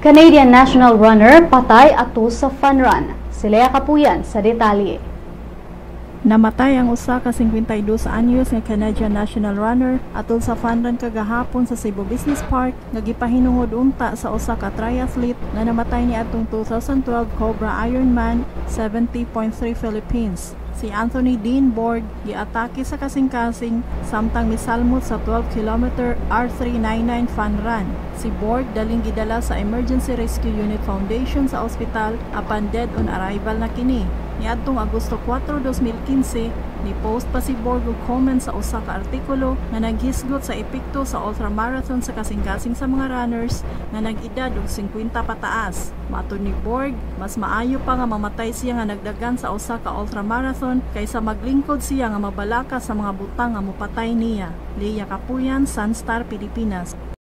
Canadian national runner patay ato sa fun run. Sila kapuyan sa detalye. Namatay ang usa ka 52 anyos nga Canadian national runner atol sa fun run kagahapon sa Cebu Business Park nga gipahinungod unta sa usa ka triathlete nga namatay niadtong 2012 Cobra Ironman 70.3 Philippines. Si Anthony Dean Borg giatake sa kasing-kasing samtang misalmot sa 12 km R399 fun run. Si Borg daling gidala sa Emergency Rescue Unit Foundation sa ospital apan dead on arrival na kini. Niadtong Agosto 4, 2015, ni-post pa si Borg og comment sa usa ka artikulo nga naghisgot sa epekto sa ultramarathon sa kasing-kasing sa mga runners nga nag-edad og 50 pataas. Matud ni Borg, mas maayo pa nga mamatay siya nga nagdagan sa usa ka ultramarathon kaysa maglingkod siya nga mabalaka sa mga butang nga mopatay niya. Leia Kapuyan, Sun.Star Pilipinas.